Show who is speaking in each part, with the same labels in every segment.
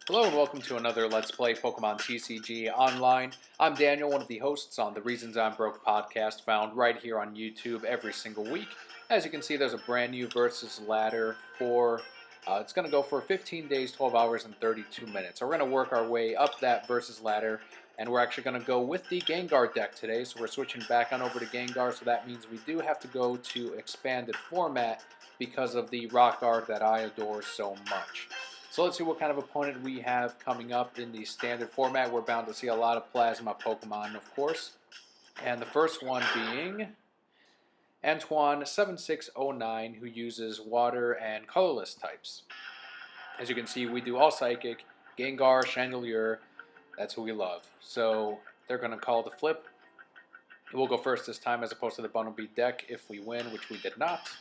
Speaker 1: Hello and welcome to another Let's Play Pokemon TCG Online. I'm Daniel, one of the hosts on the Reasons I'm Broke podcast, found right here on YouTube every single week. As you can see, there's a brand new versus ladder for, it's going to go for 15 days, 12 hours, and 32 minutes. So we're going to work our way up that versus ladder, and we're actually going to go with the Gengar deck today. So we're switching back on over to Gengar, so that means we do have to go to expanded format because of the rock art that I adore so much. So let's see what kind of opponent we have coming up in the standard format. We're bound to see a lot of Plasma Pokemon, of course. And the first one being Antoine7609, who uses Water and Colorless types. As you can see, we do all Psychic, Gengar, Chandelure. That's who we love. So they're going to call the flip. We'll go first this time as opposed to the Bundle Beat deck if we win, which we did not.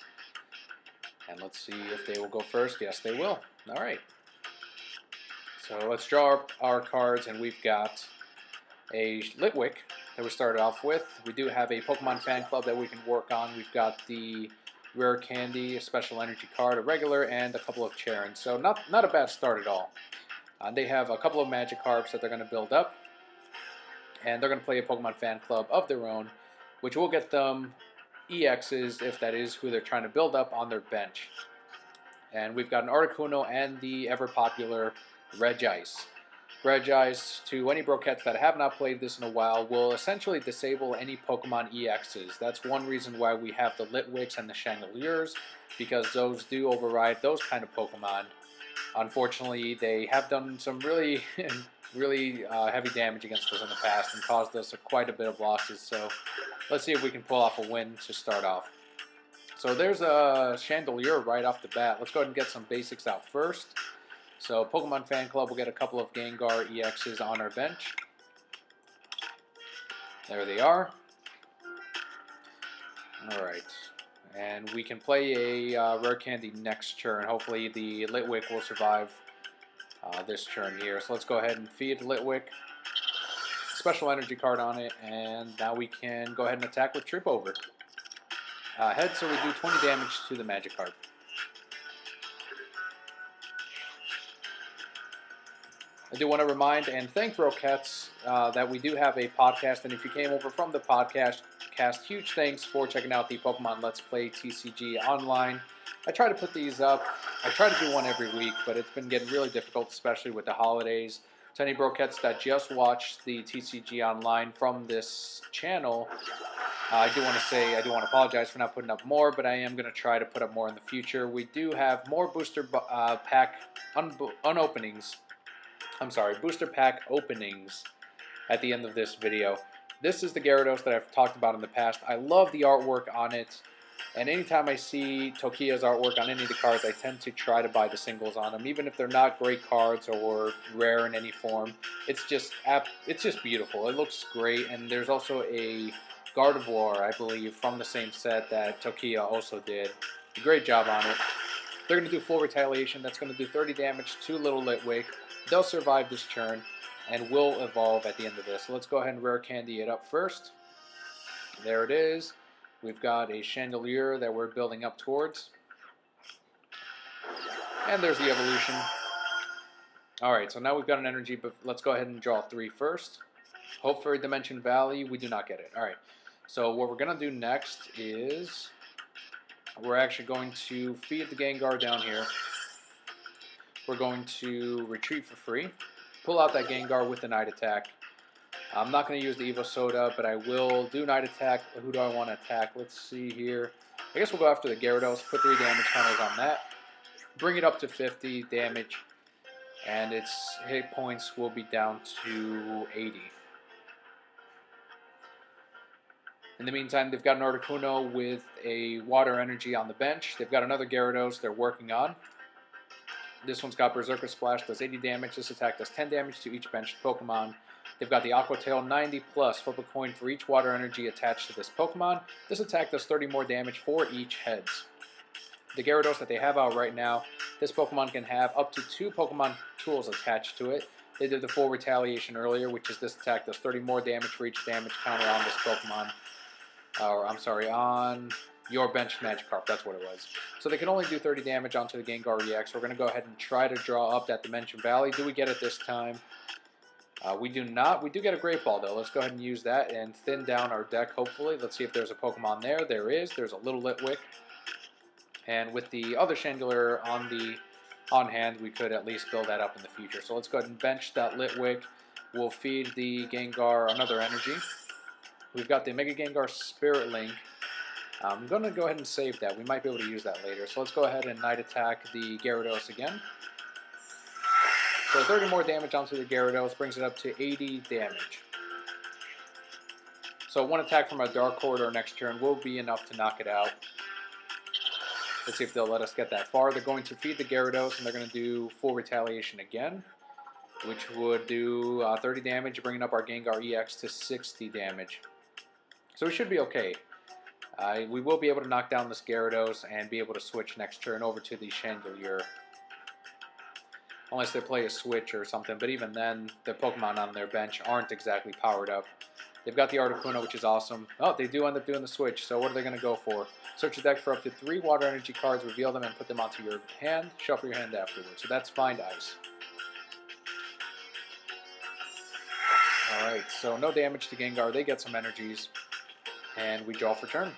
Speaker 1: And let's see if they will go first. Yes, they will. All right. So let's draw our cards, and we've got a Litwick that we started off with. We do have a Pokemon fan club that we can work on. We've got the Rare Candy, a Special Energy card, a regular, and a couple of Charons. So not a bad start at all. They have a couple of Magikarps that they're going to build up, and they're going to play a Pokemon fan club of their own, which will get them EXs, if that is who they're trying to build up, on their bench. And we've got an Articuno and the ever-popular Regice. Regice, to any Broquettes that have not played this in a while, will essentially disable any Pokemon EXs. That's one reason why we have the Litwicks and the Chandelures, because those do override those kind of Pokemon. Unfortunately, they have done some really, really heavy damage against us in the past and caused us quite a bit of losses. So let's see if we can pull off a win to start off. So there's a Chandelure right off the bat. Let's go ahead and get some basics out first. So Pokemon Fan Club will get a couple of Gengar EXs on our bench. There they are. Alright. And we can play a Rare Candy next turn. Hopefully the Litwick will survive this turn here. So let's go ahead and feed Litwick. Special Energy card on it. And now we can go ahead and attack with Trip Over. Head, so we do 20 damage to the Magikarp. I do want to remind and thank Broquettes that we do have a podcast, and if you came over from the podcast, huge thanks for checking out the Pokemon Let's Play TCG Online. I try to put these up. I try to do one every week, but it's been getting really difficult, especially with the holidays. To any Broquettes that just watched the TCG Online from this channel, I do want to apologize for not putting up more, but I am going to try to put up more in the future. We do have more booster pack booster pack openings at the end of this video. This is the Gyarados that I've talked about in the past. I love the artwork on it, and anytime I see Tokia's artwork on any of the cards, I tend to try to buy the singles on them, even if they're not great cards or rare in any form. It's just beautiful. It looks great, and there's also a Gardevoir, I believe, from the same set that Tokia also did. Great job on it. They're going to do full retaliation. That's going to do 30 damage to Little Litwick. They'll survive this turn and will evolve at the end of this. So let's go ahead and Rare Candy it up first. There it is. We've got a Chandelure that we're building up towards. And there's the evolution. Alright, so now we've got an energy, but let's go ahead and draw 3 first. Hope for a Dimension Valley. We do not get it. Alright, so what we're going to do next is we're actually going to feed the Gengar down here. We're going to retreat for free, pull out that Gengar with the Night Attack. I'm not going to use the Evo Soda, but I will do Night Attack. Who do I want to attack? Let's see here. I guess we'll go after the Gyarados, put 3 damage counters on that, bring it up to 50 damage, and its hit points will be down to 80. In the meantime, they've got an Articuno with a Water Energy on the bench. They've got another Gyarados they're working on. This one's got Berserker Splash, does 80 damage. This attack does 10 damage to each benched Pokemon. They've got the Aqua Tail 90 plus. Flip a coin for each Water Energy attached to this Pokemon. This attack does 30 more damage for each heads. The Gyarados that they have out right now, this Pokemon can have up to 2 Pokemon tools attached to it. They did the full retaliation earlier, which is this attack does 30 more damage for each damage counter on this Pokemon. On your benched Magikarp, that's what it was. So they can only do 30 damage onto the Gengar EX. We're going to go ahead and try to draw up that Dimension Valley. Do we get it this time? We do not. We do get a Great Ball, though. Let's go ahead and use that and thin down our deck, hopefully. Let's see if there's a Pokemon there. There is. There's a little Litwick. And with the other Chandelure on hand, we could at least build that up in the future. So let's go ahead and bench that Litwick. We'll feed the Gengar another energy. We've got the Mega Gengar Spirit Link. I'm going to go ahead and save that. We might be able to use that later. So let's go ahead and Night Attack the Gyarados again. So 30 more damage onto the Gyarados brings it up to 80 damage. So one attack from our Dark Corridor next turn will be enough to knock it out. Let's see if they'll let us get that far. They're going to feed the Gyarados, and they're going to do full Retaliation again, which would do 30 damage, bringing up our Gengar EX to 60 damage. So we should be okay. We will be able to knock down this Gyarados and be able to switch next turn over to the Chandelure. Unless they play a switch or something, but even then, the Pokemon on their bench aren't exactly powered up. They've got the Articuno, which is awesome. Oh, they do end up doing the switch, so what are they going to go for? Search your deck for up to 3 Water Energy cards, reveal them, and put them onto your hand. Shuffle your hand afterwards. So that's Find Ice. Alright, so no damage to Gengar. They get some energies. And we draw for turn.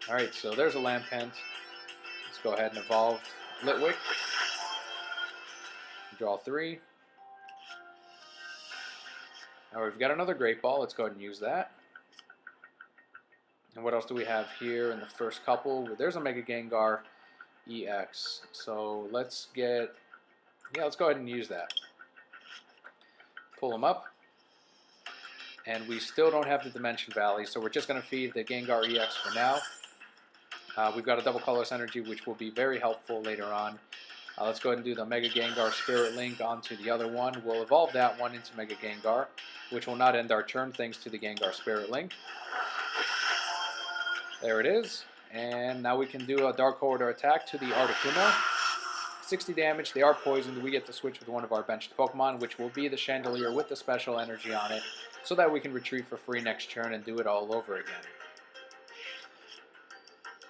Speaker 1: Alright, so there's a Lampent. Let's go ahead and evolve Litwick. Draw 3. Now we've got another Great Ball. Let's go ahead and use that. And what else do we have here in the first couple? There's a Mega Gengar EX. So let's go ahead and use that. Pull him up. And we still don't have the Dimension Valley, so we're just going to feed the Gengar EX for now. We've got a double colorless energy, which will be very helpful later on. Let's go ahead and do the Mega Gengar Spirit Link onto the other one. We'll evolve that one into Mega Gengar, which will not end our turn thanks to the Gengar Spirit Link. There it is. And now we can do a Dark Corridor attack to the Articuno. 60 damage. They are poisoned. We get to switch with one of our benched Pokemon, which will be the Chandelure with the special energy on it, so that we can retreat for free next turn and do it all over again.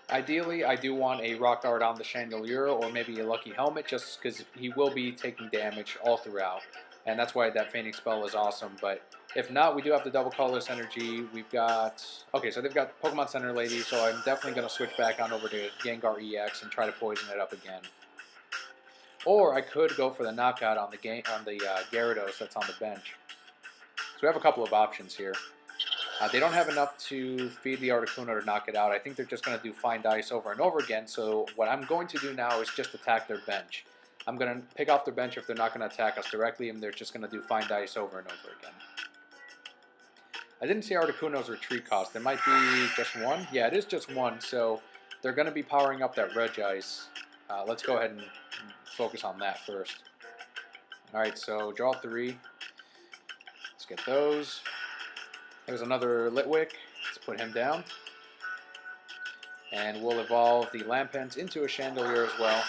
Speaker 1: Ideally, I do want a Rock Dart on the Chandelure, or maybe a Lucky Helmet, just because he will be taking damage all throughout. And that's why that Feigning Spell is awesome. But if not, we do have the double colorless energy. We've got... Okay, so they've got Pokemon Center Lady, so I'm definitely going to switch back on over to Gengar EX and try to poison it up again. Or I could go for the knockout on the Gyarados that's on the bench. So we have a couple of options here. They don't have enough to feed the Articuno to knock it out. I think they're just going to do Find Ice over and over again. So what I'm going to do now is just attack their bench. I'm going to pick off their bench if they're not going to attack us directly, and they're just going to do Find Ice over and over again. I didn't see Articuno's retreat cost. It might be just 1. Yeah, it is just 1, so they're going to be powering up that Regice. Let's go ahead and focus on that first. Alright, so draw 3. Let's get those. There's another Litwick. Let's put him down. And we'll evolve the Lampent into a Chandelure as well.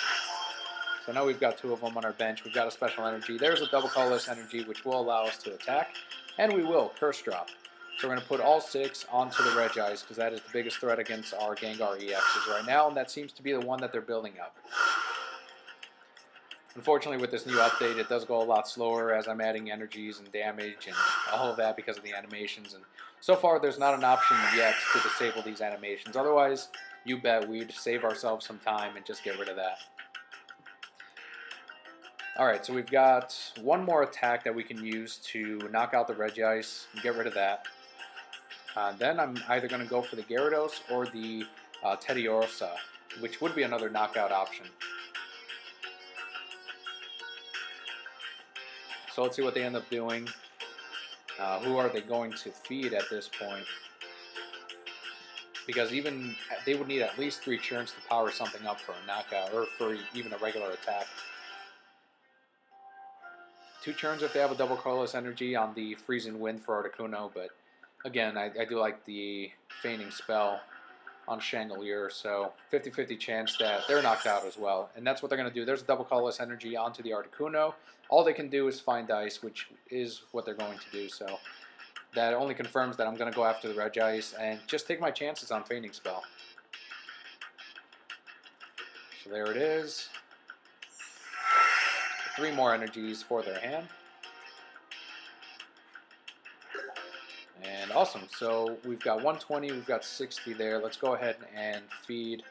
Speaker 1: So now we've got 2 of them on our bench. We've got a special energy. There's a double colorless energy, which will allow us to attack. And we will Curse Drop. So we're going to put all 6 onto the Regice, because that is the biggest threat against our Gengar EXs right now, and that seems to be the one that they're building up. Unfortunately, with this new update, it does go a lot slower as I'm adding energies and damage and all of that because of the animations. And so far, there's not an option yet to disable these animations. Otherwise, you bet we'd save ourselves some time and just get rid of that. Alright, so we've got one more attack that we can use to knock out the Regice and get rid of that. Then I'm either going to go for the Gyarados or the Teddiursa, which would be another knockout option. So let's see what they end up doing. Who are they going to feed at this point? Because even they would need at least 3 turns to power something up for a knockout, or for even a regular attack. 2 turns if they have a double colorless energy on the Freezing Wind for Articuno, but again, I do like the Feigning Spell on Chandelure, so 50-50 chance that they're knocked out as well. And that's what they're going to do. There's a double colorless energy onto the Articuno. All they can do is Find Ice, which is what they're going to do. So that only confirms that I'm going to go after the Regice and just take my chances on Fainting Spell. So there it is. 3 more energies for their hand. And awesome. So we've got 120, we've got 60 there. Let's go ahead and feed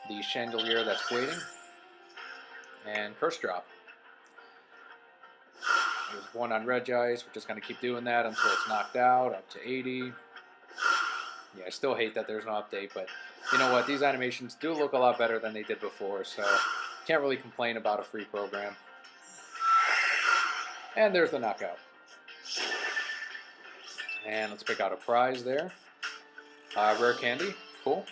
Speaker 1: the Chandelure that's waiting. And Curse Drop. There's 1 on Regice. We're just going to keep doing that until it's knocked out, up to 80. Yeah, I still hate that there's no update, but you know what? These animations do look a lot better than they did before, so can't really complain about a free program. And there's the knockout. And let's pick out a prize there. Rare Candy, cool.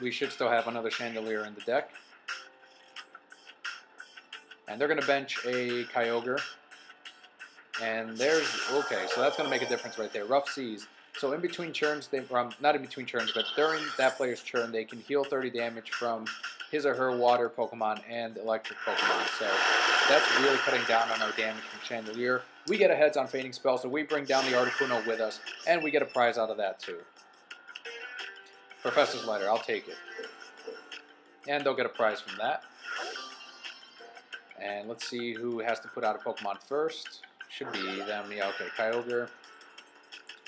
Speaker 1: We should still have another Chandelure in the deck. And they're going to bench a Kyogre. And there's, okay, so that's going to make a difference right there. Rough Seas. So in between turns, not in between turns, but during that player's turn, they can heal 30 damage from his or her water Pokemon and electric Pokemon. So that's really cutting down on our damage from Chandelure. We get a heads on Fainting Spell, so we bring down the Articuno with us, and we get a prize out of that too. Professor's Letter, I'll take it. And they'll get a prize from that. And let's see who has to put out a Pokemon first. Should be them. Yeah, okay, Kyogre.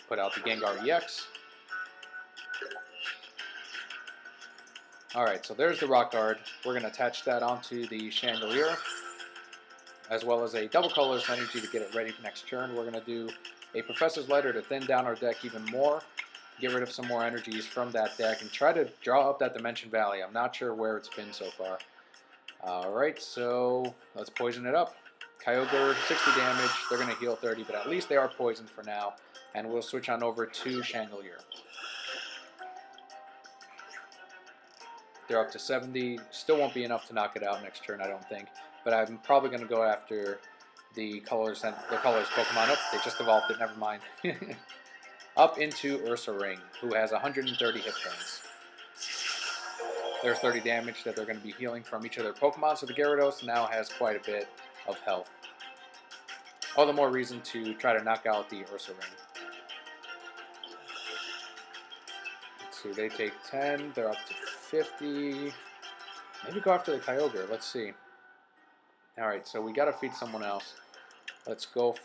Speaker 1: Put out the Gengar EX. Alright, so there's the Rock Guard. We're going to attach that onto the Chandelure, as well as a double colorless energy to get it ready for next turn. We're going to do a Professor's Letter to thin down our deck even more, get rid of some more energies from that deck, and try to draw up that Dimension Valley. I'm not sure where it's been so far. Alright, so let's poison it up. Kyogre, 60 damage. They're going to heal 30, but at least they are poisoned for now. And we'll switch on over to Chandelure. They're up to 70. Still won't be enough to knock it out next turn, I don't think. But I'm probably going to go after the colors Pokemon. Up. They just evolved it. Never mind. Up into Ursa Ring, who has 130 hit points. There's 30 damage that they're going to be healing from each of their Pokemon. So the Gyarados now has quite a bit of health. All the more reason to try to knock out the Ursa Ring. Let's see, they take 10, they're up to 50. Maybe go after the Kyogre, let's see. Alright, so we gotta feed someone else. Let's put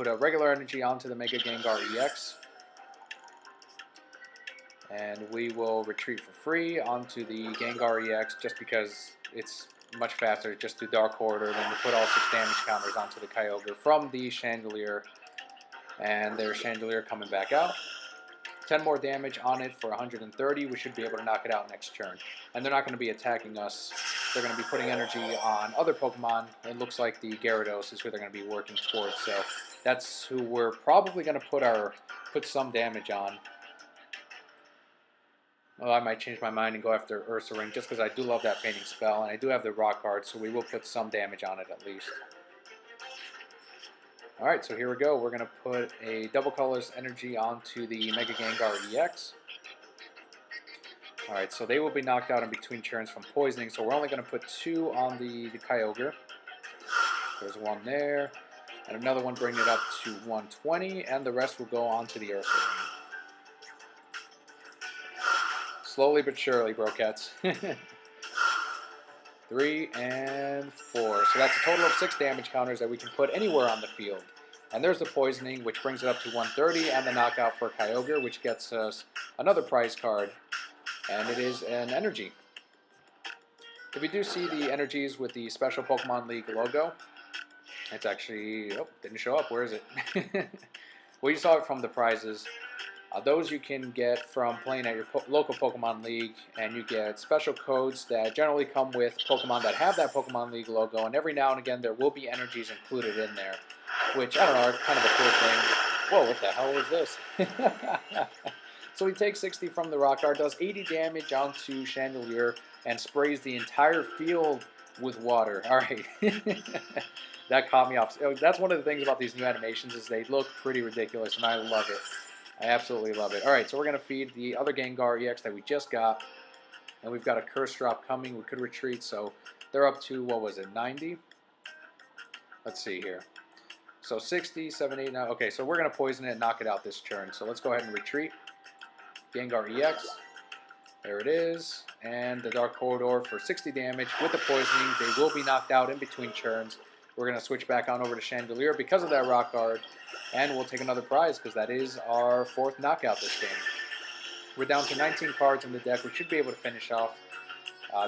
Speaker 1: a regular energy onto the Mega Gengar EX. And we will retreat for free onto the Gengar EX just because it's much faster just to Dark Order than to put all 6 damage counters onto the Kyogre from the Chandelure. And there's Chandelure coming back out. 10 more damage on it for 130. We should be able to knock it out next turn. And they're not going to be attacking us. They're going to be putting energy on other Pokemon. It looks like the Gyarados is who they're going to be working towards. So that's who we're probably going to put some damage on. Well, I might change my mind and go after Ursa Ring just because I do love that Fainting Spell. And I do have the Rock Guard, so we will put some damage on it at least. Alright, so here we go. We're going to put a double colorless energy onto the Mega Gengar EX. Alright, so they will be knocked out in between turns from poisoning, so we're only going to put 2 on the Kyogre. There's 1 there, and another one bringing it up to 120, and the rest will go onto the Ursa Ring. Slowly but surely, Broquettes. 3 and 4. So that's a total of 6 damage counters that we can put anywhere on the field. And there's the poisoning, which brings it up to 130, and the knockout for Kyogre, which gets us another prize card. And it is an energy. If you do see the energies with the Special Pokemon League logo, it's actually, oh, didn't show up. Where is it? Well, you saw it from the prizes. Those you can get from playing at your local Pokemon League, and you get special codes that generally come with Pokemon that have that Pokemon League logo, and every now and again there will be energies included in there, which, I don't know, are kind of a cool thing. Whoa, what the hell was this? So he takes 60 from the Rock Guard, does 80 damage onto Chandelure, and sprays the entire field with water. Alright. That caught me off. That's one of the things about these new animations is they look pretty ridiculous, and I love it. I absolutely love it. Alright, so we're going to feed the other Gengar EX that we just got. And we've got a Curse Drop coming. We could retreat, so they're up to, what was it, 90? Let's see here. So 60, 7, 8, 9. Okay, so we're going to poison it and knock it out this turn. So let's go ahead and retreat. Gengar EX. There it is. And the Dark Corridor for 60 damage. With the poisoning, they will be knocked out in between turns. We're going to switch back on over to Chandelure because of that Rock Guard. And we'll take another prize because that is our 4th knockout this game. We're down to 19 cards in the deck. We should be able to finish off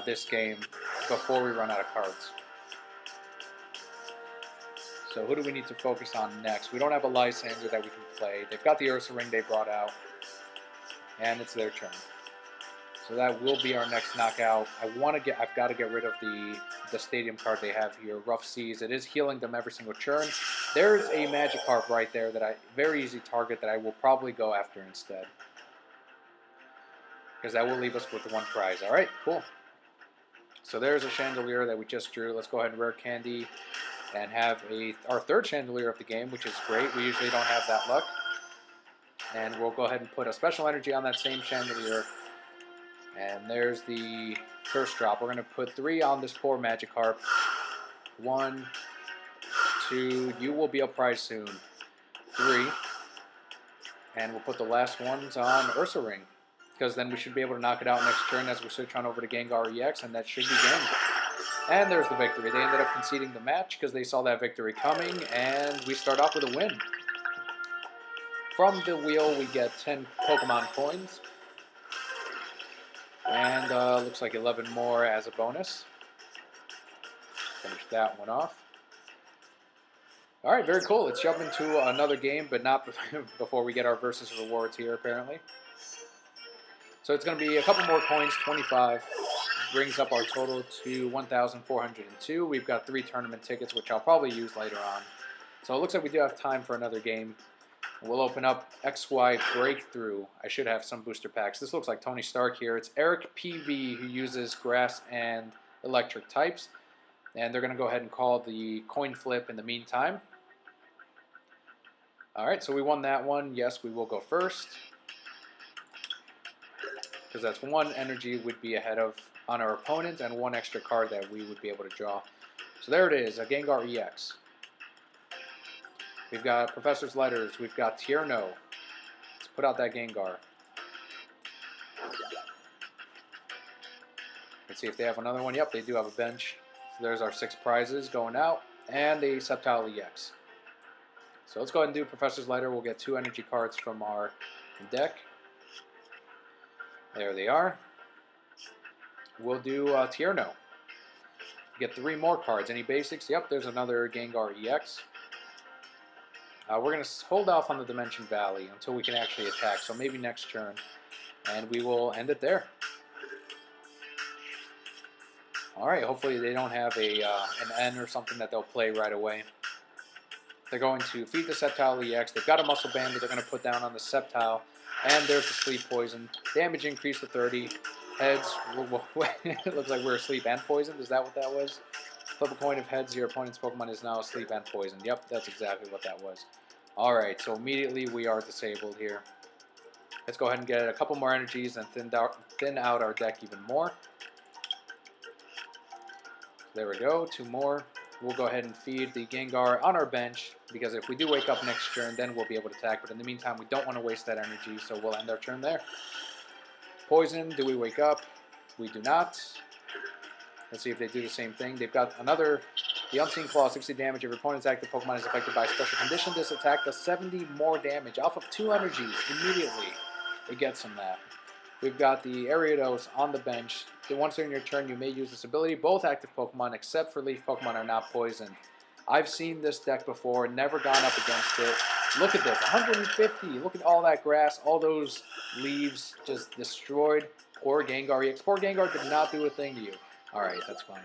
Speaker 1: this game before we run out of cards. So who do we need to focus on next? We don't have a Lysander that we can play. They've got the Ursa Ring they brought out. And it's their turn. So that will be our next knockout. I've got to get rid of the stadium card they have here, Rough Seas. It is healing them every single turn. There's a Magikarp right there that very easy target that I will probably go after instead. Because that will leave us with 1 prize. All right, cool. So there's a Chandelure that we just drew. Let's go ahead and rare candy and have our 3rd Chandelure of the game, which is great. We usually don't have that luck. And we'll go ahead and put a special energy on that same Chandelure. And there's the Curse Drop. We're going to put 3 on this poor Magikarp. 1, 2, you will be a prize soon. 3. And we'll put the last ones on Ursa Ring. Because then we should be able to knock it out next turn as we switch on over to Gengar EX, and that should be game. And there's the victory. They ended up conceding the match because they saw that victory coming, and we start off with a win. From the wheel, we get 10 Pokemon coins. And looks like 11 more as a bonus. Finish that one off. All right, very cool. Let's jump into another game, but not before we get our versus rewards here, apparently. So it's going to be a couple more coins, 25. Brings up our total to 1,402. We've got 3 tournament tickets, which I'll probably use later on. So it looks like we do have time for another game. We'll open up XY Breakthrough. I should have some booster packs. This looks like Tony Stark here. It's Eric PV who uses grass and electric types. And they're going to go ahead and call the coin flip in the meantime. Alright, so we won that one. Yes, we will go first. Because that's 1 energy we'd be ahead of on our opponent and 1 extra card that we would be able to draw. So there it is, a Gengar EX. We've got Professor's Letters. We've got Tierno. Let's put out that Gengar. Let's see if they have another one. Yep, they do have a bench. So there's our 6 prizes going out. And a Sceptile EX. So let's go ahead and do Professor's Letter. We'll get 2 energy cards from our deck. There they are. We'll do Tierno. Get 3 more cards. Any basics? Yep, there's another Gengar EX. We're going to hold off on the Dimension Valley until we can actually attack. So maybe next turn. And we will end it there. Alright, hopefully they don't have an N or something that they'll play right away. They're going to feed the Sceptile EX. They've got a Muscle Band that they're going to put down on the Sceptile. And there's the Sleep Poison. Damage increase to 30. Heads. It looks like we're asleep and poisoned. Is that what that was? Flip a coin of heads. Your opponent's Pokemon is now asleep and poisoned. Yep, that's exactly what that was. Alright, so immediately we are disabled here. Let's go ahead and get a couple more energies and thin out our deck even more. There we go. 2 more. We'll go ahead and feed the Gengar on our bench, because if we do wake up next turn, then we'll be able to attack. But in the meantime, we don't want to waste that energy, so we'll end our turn there. Poison, do we wake up? We do not. Let's see if they do the same thing. They've got another, the Unseen Claw, 60 damage. If your opponent's active Pokemon is affected by a special condition, this attack does 70 more damage off of 2 energies immediately. It gets them that. We've got the Gyarados on the bench. Once during your turn, you may use this ability. Both active Pokemon, except for Leaf Pokemon, are not poisoned. I've seen this deck before, never gone up against it. Look at this, 150. Look at all that grass, all those leaves just destroyed. Poor Gengar EX. Poor Gengar did not do a thing to you. Alright, that's fine.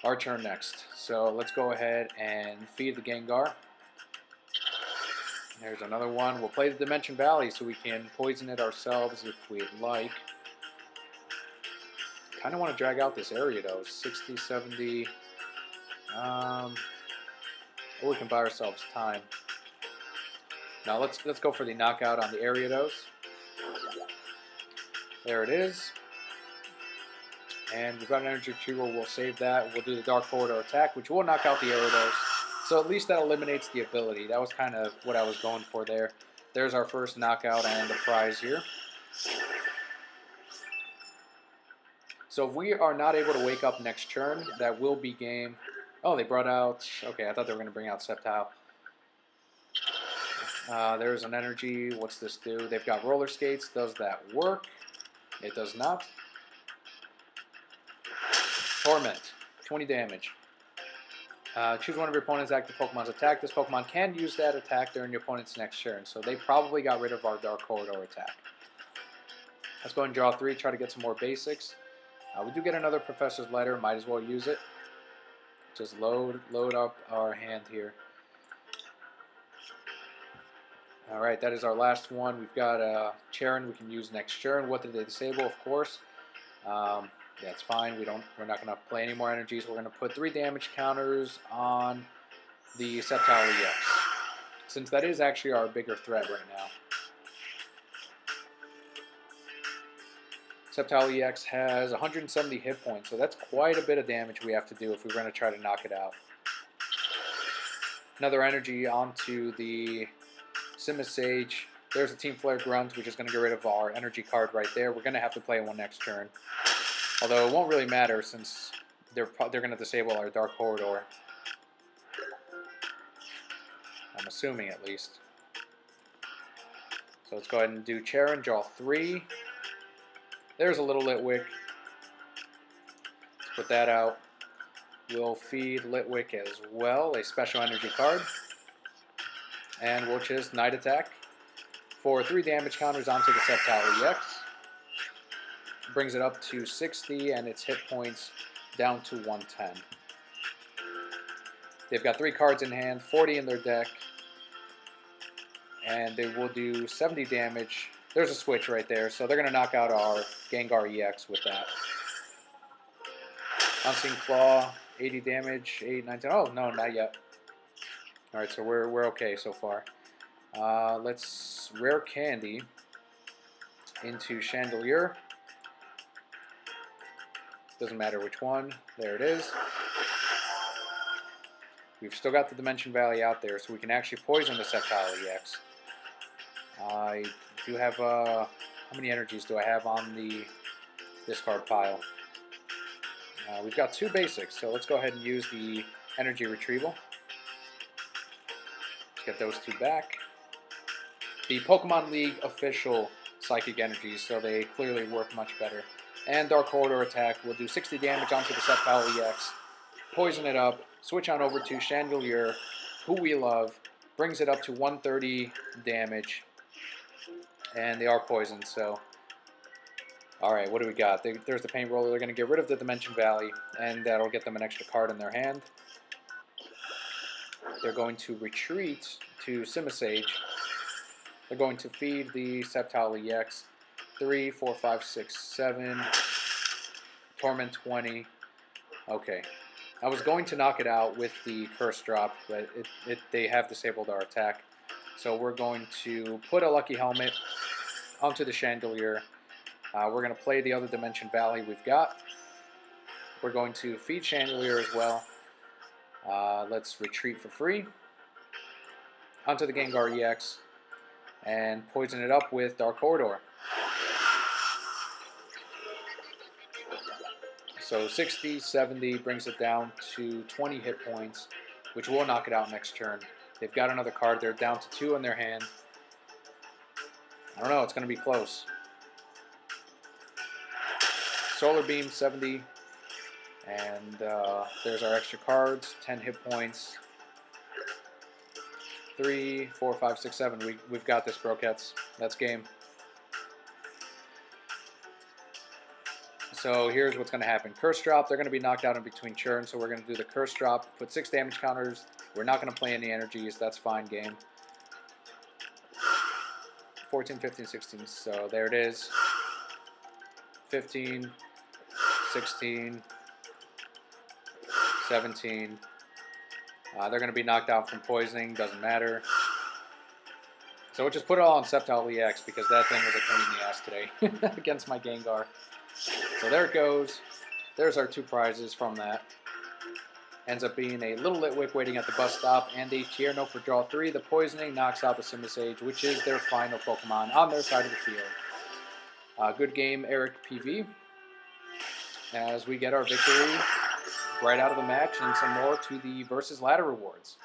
Speaker 1: Our turn next. So let's go ahead and feed the Gengar. There's another one. We'll play the Dimension Valley so we can poison it ourselves if we'd like. Kind of want to drag out this Gyarados. 60, 70. Or we can buy ourselves time. Now let's go for the knockout on the Gyarados. There it is. And we've got an energy retrieval. We'll save that. We'll do the Dark Corridor attack, which will knock out the Gyarados. So at least that eliminates the ability. That was kind of what I was going for there. There's our first knockout and the prize here. So if we are not able to wake up next turn, that will be game. Oh, they brought out... Okay, I thought they were going to bring out Sceptile. There's an energy. What's this do? They've got roller skates. Does that work? It does not. Torment. 20 damage. Choose one of your opponent's active Pokemon's attack. This Pokemon can use that attack during your opponent's next turn. So they probably got rid of our Dark Corridor attack. Let's go ahead and draw 3. Try to get some more basics. We do get another Professor's Letter. Might as well use it. Just load up our hand here. Alright, that is our last one. We've got Charon we can use next turn. What did they disable? Of course. That's fine. We're not going to play any more energies. We're going to put 3 damage counters on the Sceptile EX. Since that is actually our bigger threat right now. Sceptile EX has 170 hit points, so that's quite a bit of damage we have to do if we're going to try to knock it out. Another energy onto the Simisage. There's a Team Flare Grunt, which is going to get rid of our energy card right there. We're going to have to play one next turn. Although it won't really matter since they're going to disable our Dark Corridor. I'm assuming at least. So let's go ahead and do Charon, draw 3. There's a little Litwick. Let's put that out. We'll feed Litwick as well, a special energy card. And we'll just Night Attack for 3 damage counters onto the Sceptile EX. Brings it up to 60 and its hit points down to 110. They've got 3 cards in hand, 40 in their deck. And they will do 70 damage. There's a switch right there, so they're going to knock out our Gengar EX with that. Unseen Claw, 80 damage, 8, 19. Oh, no, not yet. Alright, so we're okay so far. Let's Rare Candy into Chandelure. Doesn't matter which one. There it is. We've still got the Dimension Valley out there, so we can actually poison the Sceptile EX. I do have, how many energies do I have on the discard pile? We've got 2 basics, so let's go ahead and use the energy retrieval. Let's get those 2 back. The Pokemon League official psychic energies, so they clearly work much better. And Dark Corridor attack will do 60 damage onto the Sceptile EX, poison it up, switch on over to Chandelure, who we love, brings it up to 130 damage. And they are poisoned, so... Alright, what do we got? There's the Paint Roller. They're going to get rid of the Dimension Valley, and that'll get them an extra card in their hand. They're going to retreat to Simisage. They're going to feed the Sceptile EX. 3, 4, 5, 6, 7. Torment 20. Okay. I was going to knock it out with the Curse Drop, but they have disabled our attack. So we're going to put a Lucky Helmet onto the Chandelure. We're going to play the other Dimension Valley we've got. We're going to feed Chandelure as well. Let's retreat for free. Onto the Gengar EX. And poison it up with Dark Corridor. So 60, 70 brings it down to 20 hit points, which will knock it out next turn. They've got another card. They're down to 2 in their hand. I don't know. It's going to be close. Solar Beam, 70. And there's our extra cards. 10 hit points. 3, 4, 5, 6, 7. We've got this, Brokettes. That's game. So here's what's going to happen. Curse Drop. They're going to be knocked out in between turns, so we're going to do the Curse Drop. Put 6 damage counters. We're not going to play any energies. That's fine, game. 14, 15, 16. So there it is. 15, 16, 17. They're going to be knocked out from poisoning. Doesn't matter. So we'll just put it all on Sceptile EX because that thing was a pain in the ass today against my Gengar. So there it goes. There's our 2 prizes from that. ends up being a Little Litwick waiting at the bus stop, and a Tierno for draw 3. The Poisoning knocks out the Simisage, which is their final Pokemon on their side of the field. Good game, Eric PV, as we get our victory right out of the match and some more to the versus ladder rewards.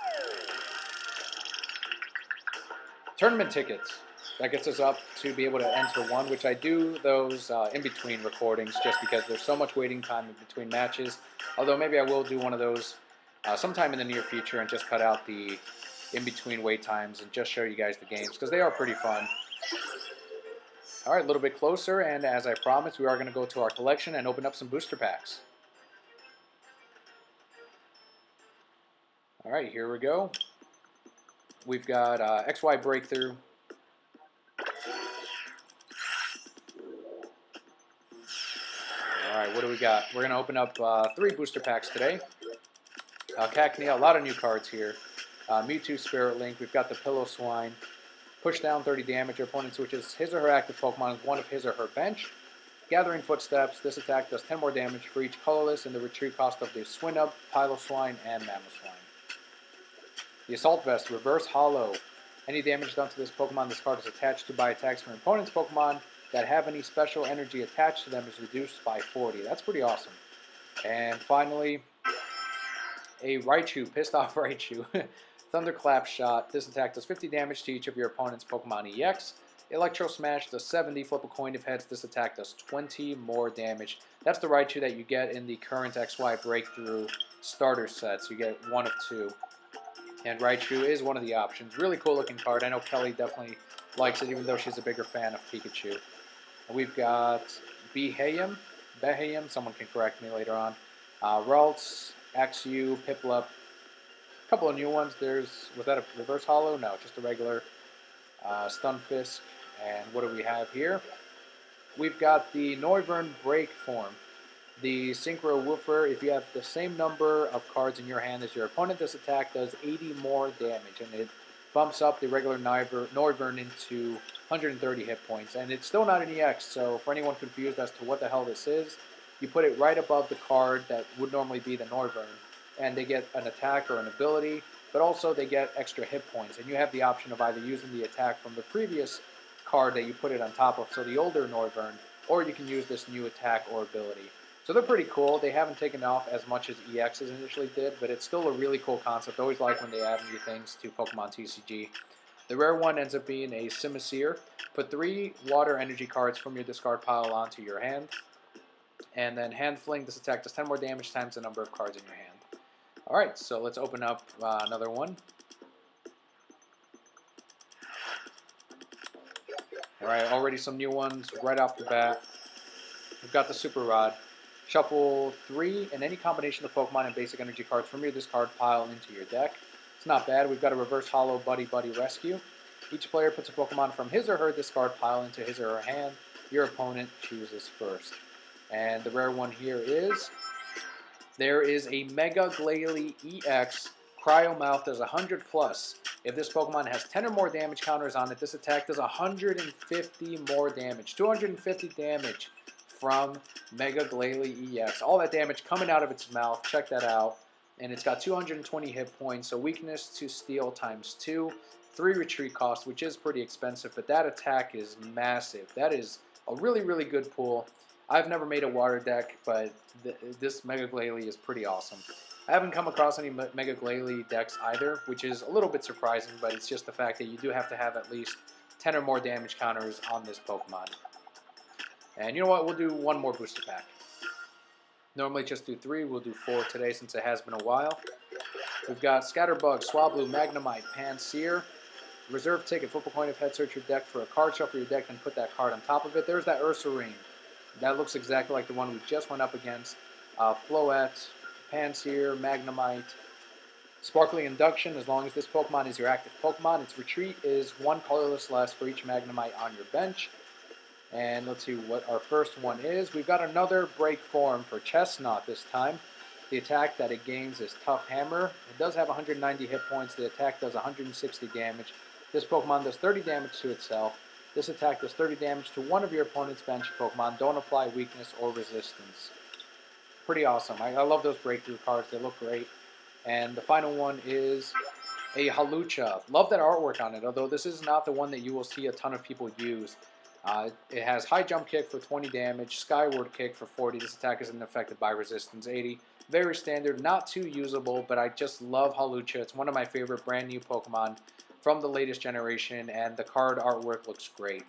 Speaker 1: Tournament tickets. That gets us up to be able to enter one, which I do those in between recordings just because there's so much waiting time in between matches. Although maybe I will do one of those sometime in the near future and just cut out the in-between wait times and just show you guys the games because they are pretty fun. All right, a little bit closer, and as I promised, we are going to go to our collection and open up some booster packs. All right, here we go. We've got XY Breakthrough. All right, what do we got? We're going to open up 3 booster packs today. Cacnea, a lot of new cards here. Mewtwo, Spirit Link. We've got the Pillow Swine. Push down 30 damage. Your opponent switches his or her active Pokemon with one of his or her bench. Gathering Footsteps. This attack does 10 more damage for each colorless in the retreat cost of the Swinub, Piloswine, and Mamoswine. The Assault Vest, Reverse Hollow. Any damage done to this Pokemon this card is attached to by attacks from your opponent's Pokemon that have any special energy attached to them is reduced by 40. That's pretty awesome. And finally, a Raichu, Pissed Off Raichu. Thunderclap Shot. This attack does 50 damage to each of your opponent's Pokemon EX. Electro Smash does 70. Flip a coin if heads. This attack does 20 more damage. That's the Raichu that you get in the current XY Breakthrough starter sets. You get 1 of 2. And Raichu is one of the options. Really cool looking card. I know Kelli definitely likes it, even though she's a bigger fan of Pikachu. We've got Behaim, someone can correct me later on. Ralts, Axew, Piplup. A couple of new ones. Was that a Reverse Hollow? No, just a regular Stunfisk. And what do we have here? We've got the Noivern Break form. The Synchro Woofer, if you have the same number of cards in your hand as your opponent, this attack does 80 more damage, and it bumps up the regular Noivern into 130 hit points. And it's still not an EX, so for anyone confused as to what the hell this is, you put it right above the card that would normally be the Noivern, and they get an attack or an ability, but also they get extra hit points. And you have the option of either using the attack from the previous card that you put it on top of, so the older Noivern, or you can use this new attack or ability. So they're pretty cool. They haven't taken off as much as EXs initially did, but it's still a really cool concept. I always like when they add new things to Pokemon TCG. The rare one ends up being a Simisear. Put 3 water energy cards from your discard pile onto your hand. And then Hand Fling. This attack does 10 more damage times the number of cards in your hand. Alright, so let's open up another one. Alright, already some new ones right off the bat. We've got the Super Rod. Shuffle 3 and any combination of Pokemon and basic energy cards from your discard pile into your deck. It's not bad. We've got a Reverse Hollow Buddy Buddy Rescue. Each player puts a Pokemon from his or her discard pile into his or her hand. Your opponent chooses first. And the rare one here is, there is a Mega Glalie EX. Cryomouth does 100 plus. If this Pokemon has 10 or more damage counters on it, this attack does 150 more damage. 250 damage from Mega Glalie EX. All that damage coming out of its mouth. Check that out. And it's got 220 hit points. So weakness to steel times 2. 3 retreat cost, which is pretty expensive. But that attack is massive. That is a really, really good pool. I've never made a water deck, but this Mega Glalie is pretty awesome. I haven't come across any Mega Glalie decks either, which is a little bit surprising, but it's just the fact that you do have to have at least 10 or more damage counters on this Pokemon. And you know what? We'll do one more booster pack. Normally just do 3. We'll do 4 today since it has been a while. We've got Scatterbug, Swablu, Magnemite, Pansear. Reserve ticket. Flip a coin if head, search your deck for a card. Shuffle your deck and put that card on top of it. There's that Ursaring. That looks exactly like the one we just went up against. Floette, Pansear, Magnemite. Sparkly Induction. As long as this Pokemon is your active Pokemon, its retreat is 1 colorless less for each Magnemite on your bench. And let's see what our first one is. We've got another break form for Chestnut this time. The attack that it gains is Tough Hammer. It does have 190 hit points. The attack does 160 damage. This Pokemon does 30 damage to itself. This attack does 30 damage to one of your opponent's bench Pokemon. Don't apply weakness or resistance. Pretty awesome. I love those breakthrough cards. They look great. And the final one is a Halucha. Love that artwork on it, although this is not the one that you will see a ton of people use. It has high jump kick for 20 damage, skyward kick for 40. This attack isn't affected by resistance 80. Very standard, not too usable, but I just love Halucha. It's one of my favorite brand new Pokemon from the latest generation, and the card artwork looks great.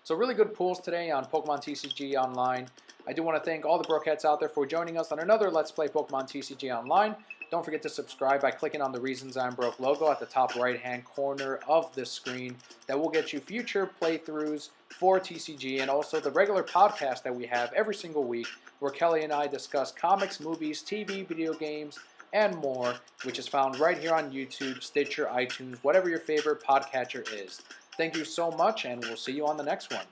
Speaker 1: So really good pulls today on Pokemon TCG Online. I do want to thank all the Brookheads out there for joining us on another Let's Play Pokemon TCG Online. Don't forget to subscribe by clicking on the Reasons I'm Broke logo at the top right-hand corner of this screen. That will get you future playthroughs for TCG and also the regular podcast that we have every single week where Kelly and I discuss comics, movies, TV, video games, and more, which is found right here on YouTube, Stitcher, iTunes, whatever your favorite podcatcher is. Thank you so much, and we'll see you on the next one.